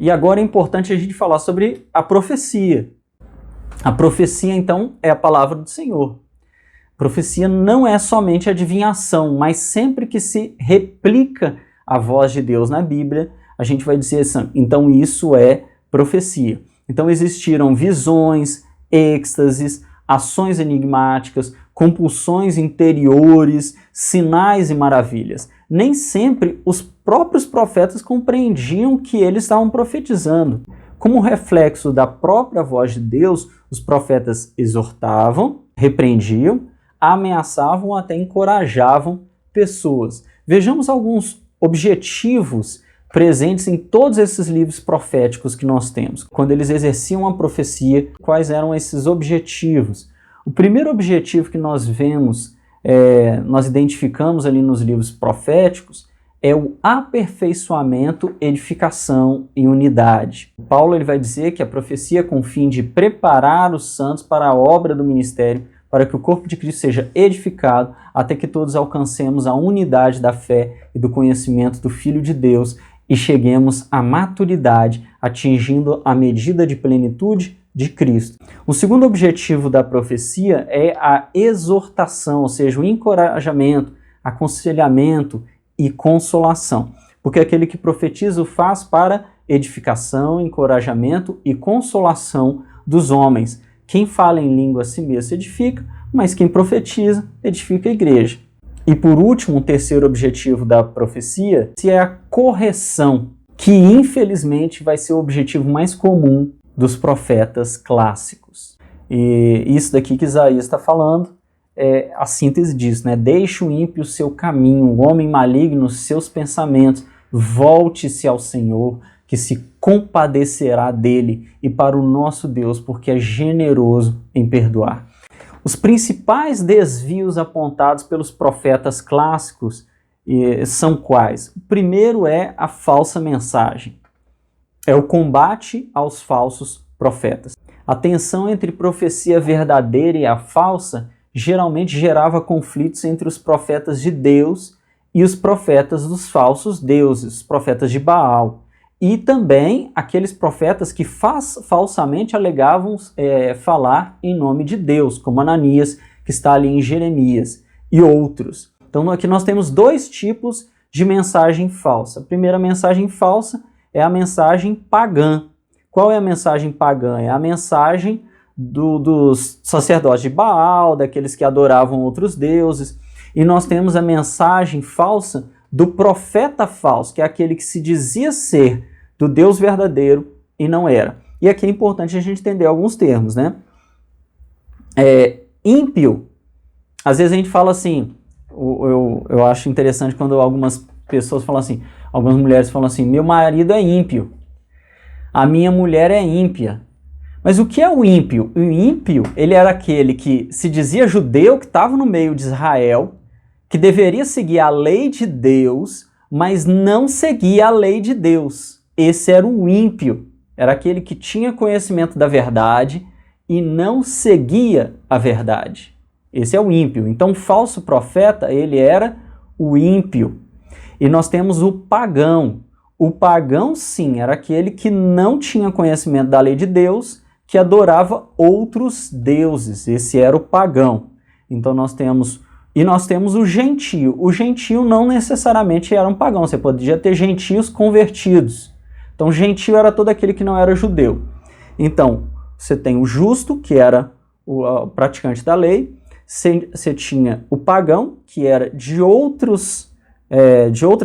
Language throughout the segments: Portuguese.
E agora é importante a gente falar sobre a profecia. A profecia, então, é a palavra do Senhor. Profecia não é somente adivinhação, mas sempre que se replica a voz de Deus na Bíblia, a gente vai dizer assim, então isso é profecia. Então existiram visões, êxtases, ações enigmáticas, compulsões interiores, sinais e maravilhas. Nem sempre os próprios profetas compreendiam que eles estavam profetizando. Como reflexo da própria voz de Deus, os profetas exortavam, repreendiam, ameaçavam ou até encorajavam pessoas. Vejamos alguns objetivos presentes em todos esses livros proféticos que nós temos. Quando eles exerciam a profecia, quais eram esses objetivos? O primeiro objetivo que nós vemos, nós identificamos ali nos livros proféticos, é o aperfeiçoamento, edificação e unidade. Paulo ele vai dizer que a profecia é com o fim de preparar os santos para a obra do ministério, para que o corpo de Cristo seja edificado, até que todos alcancemos a unidade da fé e do conhecimento do Filho de Deus e cheguemos à maturidade, atingindo a medida de plenitude de Cristo. O segundo objetivo da profecia é a exortação, ou seja, o encorajamento, aconselhamento e consolação. Porque aquele que profetiza o faz para edificação, encorajamento e consolação dos homens. Quem fala em língua a si mesmo se edifica, mas quem profetiza edifica a igreja. E por último, o terceiro objetivo da profecia é a correção, que infelizmente vai ser o objetivo mais comum dos profetas clássicos. E isso daqui que Isaías está falando é a síntese disso, né? Deixe o ímpio o seu caminho, o homem maligno os seus pensamentos, volte-se ao Senhor, que se compadecerá dele, e para o nosso Deus, porque é generoso em perdoar. Os principais desvios apontados pelos profetas clássicos são quais? O primeiro é a falsa mensagem. É o combate aos falsos profetas. A tensão entre profecia verdadeira e a falsa geralmente gerava conflitos entre os profetas de Deus e os profetas dos falsos deuses, os profetas de Baal. E também aqueles profetas que falsamente alegavam falar em nome de Deus, como Ananias, que está ali em Jeremias, e outros. Então aqui nós temos dois tipos de mensagem falsa. A primeira mensagem falsa é a mensagem pagã. Qual é a mensagem pagã? É a mensagem dos sacerdotes de Baal, daqueles que adoravam outros deuses. E nós temos a mensagem falsa do profeta falso, que é aquele que se dizia ser do Deus verdadeiro e não era. E aqui é importante a gente entender alguns termos, né? Ímpio, às vezes a gente fala assim, eu acho interessante quando algumas pessoas falam assim, algumas mulheres falam assim, meu marido é ímpio, a minha mulher é ímpia. Mas o que é o ímpio? O ímpio, ele era aquele que se dizia judeu, que estava no meio de Israel, que deveria seguir a lei de Deus, mas não seguia a lei de Deus. Esse era o ímpio, era aquele que tinha conhecimento da verdade e não seguia a verdade. Esse é o ímpio. Então, o falso profeta, ele era o ímpio. E nós temos o pagão. O pagão, sim, era aquele que não tinha conhecimento da lei de Deus, que adorava outros deuses. Esse era o pagão. Então, nós temos o gentio. O gentio não necessariamente era um pagão. Você podia ter gentios convertidos. Então, gentio era todo aquele que não era judeu. Então, você tem o justo, que era o praticante da lei. Você tinha o pagão, que era de outras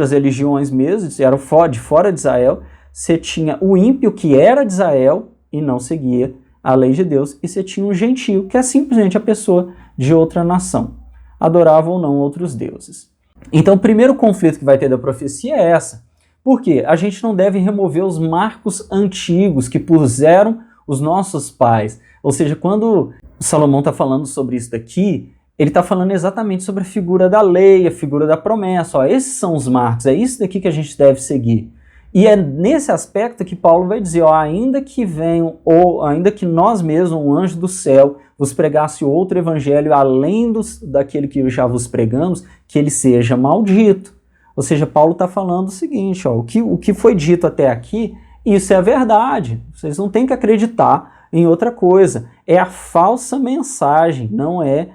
religiões mesmo, era de fora de Israel. Você tinha o ímpio, que era de Israel e não seguia a lei de Deus. E você tinha o gentio, que é simplesmente a pessoa de outra nação. Adorava ou não outros deuses. Então, o primeiro conflito que vai ter da profecia é essa. Por quê? A gente não deve remover os marcos antigos que puseram os nossos pais. Ou seja, quando Salomão está falando sobre isso daqui, ele está falando exatamente sobre a figura da lei, a figura da promessa. Ó, esses são os marcos, é isso daqui que a gente deve seguir. E é nesse aspecto que Paulo vai dizer, ó, ainda que venham, ou ainda que nós mesmos, um anjo do céu, vos pregasse outro evangelho além daquele que já vos pregamos, que ele seja maldito. Ou seja, Paulo está falando o seguinte, ó, o que foi dito até aqui, Isso é a verdade. Vocês não têm que acreditar em outra coisa. É a falsa mensagem, não é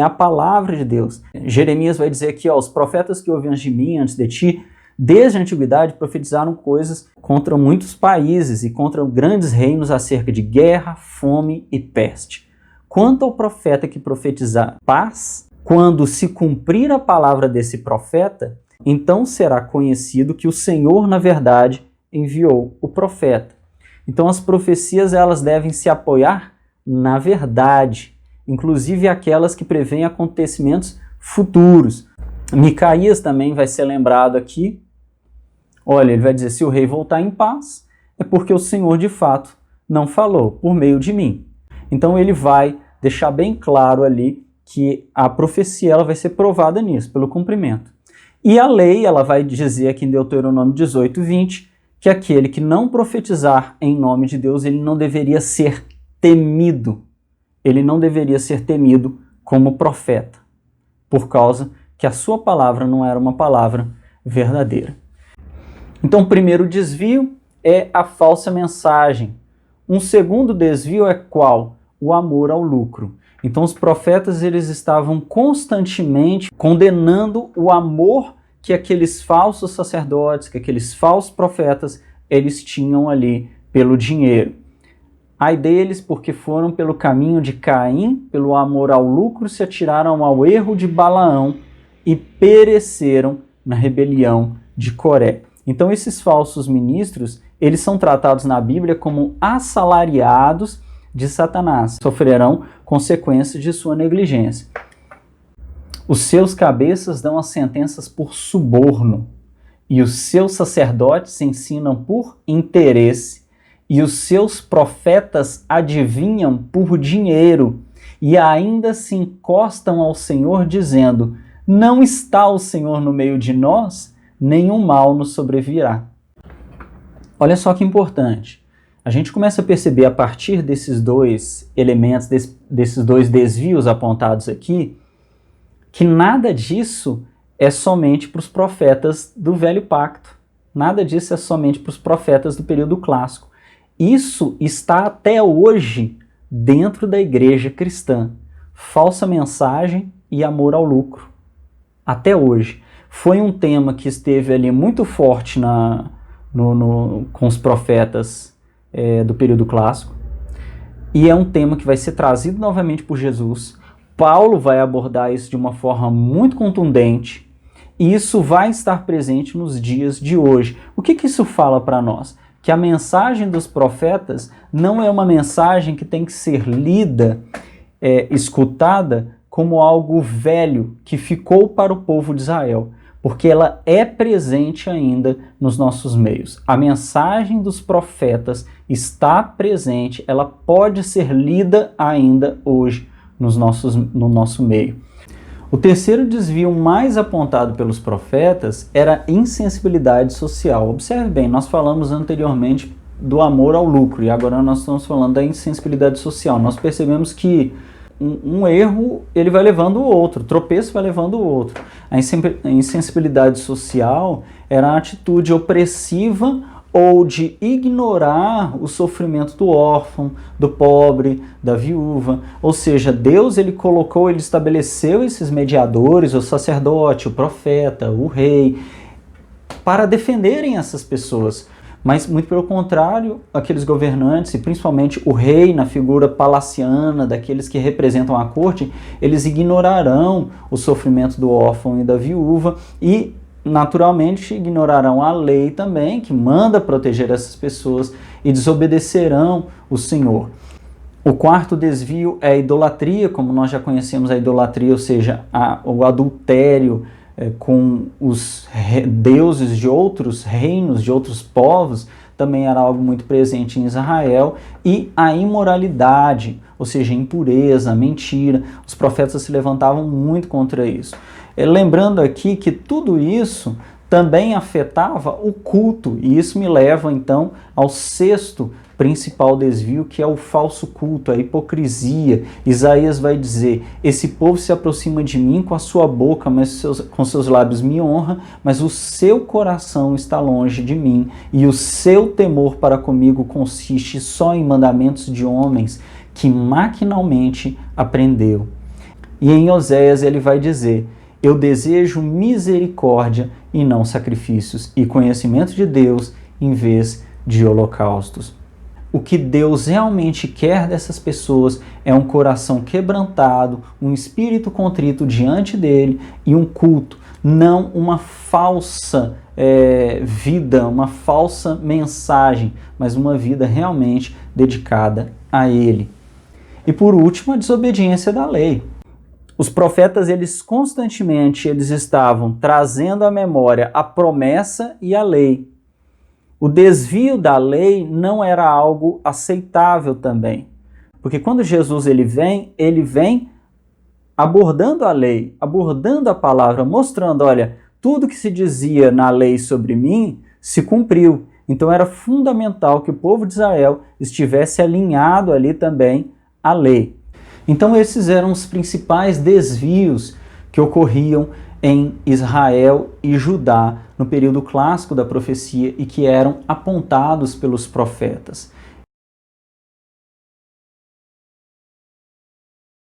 a palavra de Deus. Jeremias vai dizer aqui, os profetas que houve antes de mim, antes de ti, desde a antiguidade profetizaram coisas contra muitos países e contra grandes reinos acerca de guerra, fome e peste. Quanto ao profeta que profetizar paz, quando se cumprir a palavra desse profeta, então será conhecido que o Senhor, na verdade, enviou o profeta. Então as profecias elas devem se apoiar na verdade, inclusive aquelas que prevêem acontecimentos futuros. Micaías também vai ser lembrado aqui. Olha, ele vai dizer, se o rei voltar em paz, é porque o Senhor de fato não falou por meio de mim. Então ele vai deixar bem claro ali que a profecia ela vai ser provada nisso, pelo cumprimento. E a lei, ela vai dizer aqui em Deuteronômio 18, 20, que aquele que não profetizar em nome de Deus, ele não deveria ser temido. Ele não deveria ser temido como profeta, por causa que a sua palavra não era uma palavra verdadeira. Então, o primeiro desvio é a falsa mensagem. Um segundo desvio é qual? O amor ao lucro. Então, os profetas eles estavam constantemente condenando o amor que aqueles falsos sacerdotes, que aqueles falsos profetas, eles tinham ali pelo dinheiro. Ai deles, porque foram pelo caminho de Caim, pelo amor ao lucro, se atiraram ao erro de Balaão e pereceram na rebelião de Coré. Então, esses falsos ministros, eles são tratados na Bíblia como assalariados de Satanás, sofrerão consequências de sua negligência. Os seus cabeças dão as sentenças por suborno, e os seus sacerdotes ensinam por interesse, e os seus profetas adivinham por dinheiro, e ainda se encostam ao Senhor dizendo, não está o Senhor no meio de nós, nenhum mal nos sobrevirá. Olha só que importante. A gente começa a perceber a partir desses dois elementos, desses dois desvios apontados aqui, que nada disso é somente para os profetas do Velho Pacto. Nada disso é somente para os profetas do período clássico. Isso está até hoje dentro da igreja cristã. Falsa mensagem e amor ao lucro. Até hoje. Foi um tema que esteve ali muito forte com os profetas do período clássico, e é um tema que vai ser trazido novamente por Jesus. Paulo vai abordar isso de uma forma muito contundente, e isso vai estar presente nos dias de hoje. O que isso fala para nós? Que a mensagem dos profetas não é uma mensagem que tem que ser lida, escutada, como algo velho que ficou para o povo de Israel, porque ela é presente ainda nos nossos meios. A mensagem dos profetas está presente, ela pode ser lida ainda hoje no nosso meio. O terceiro desvio mais apontado pelos profetas era a insensibilidade social. Observe bem, nós falamos anteriormente do amor ao lucro, e agora nós estamos falando da insensibilidade social. Nós percebemos que um erro ele vai levando o outro, tropeço vai levando o outro. A insensibilidade social era a atitude opressiva ou de ignorar o sofrimento do órfão, do pobre, da viúva. Ou seja, Deus ele estabeleceu esses mediadores, o sacerdote, o profeta, o rei, para defenderem essas pessoas. Mas, muito pelo contrário, aqueles governantes, e principalmente o rei na figura palaciana, daqueles que representam a corte, eles ignorarão o sofrimento do órfão e da viúva e, naturalmente, ignorarão a lei também, que manda proteger essas pessoas, e desobedecerão o Senhor. O quarto desvio é a idolatria, como nós já conhecemos a idolatria, ou seja, o adultério, com os deuses de outros reinos, de outros povos, também era algo muito presente em Israel, e a imoralidade, ou seja, impureza, mentira. Os profetas se levantavam muito contra isso. Lembrando aqui que tudo isso também afetava o culto, e isso me leva então ao sexto principal desvio, que é o falso culto, a hipocrisia. Isaías vai dizer: esse povo se aproxima de mim com a sua boca, mas com seus lábios me honra, mas o seu coração está longe de mim, e o seu temor para comigo consiste só em mandamentos de homens que maquinalmente aprendeu. E em Oséias ele vai dizer: eu desejo misericórdia e não sacrifícios, e conhecimento de Deus em vez de holocaustos. O que Deus realmente quer dessas pessoas é um coração quebrantado, um espírito contrito diante dele e um culto, não uma falsa vida, uma falsa mensagem, mas uma vida realmente dedicada a ele. E por último, a desobediência da lei. Os profetas, eles constantemente estavam trazendo à memória a promessa e a lei. O desvio da lei não era algo aceitável também. Porque quando Jesus ele vem abordando a lei, abordando a palavra, mostrando, olha, tudo que se dizia na lei sobre mim se cumpriu. Então era fundamental que o povo de Israel estivesse alinhado ali também à lei. Então esses eram os principais desvios que ocorriam em Israel e Judá no período clássico da profecia e que eram apontados pelos profetas.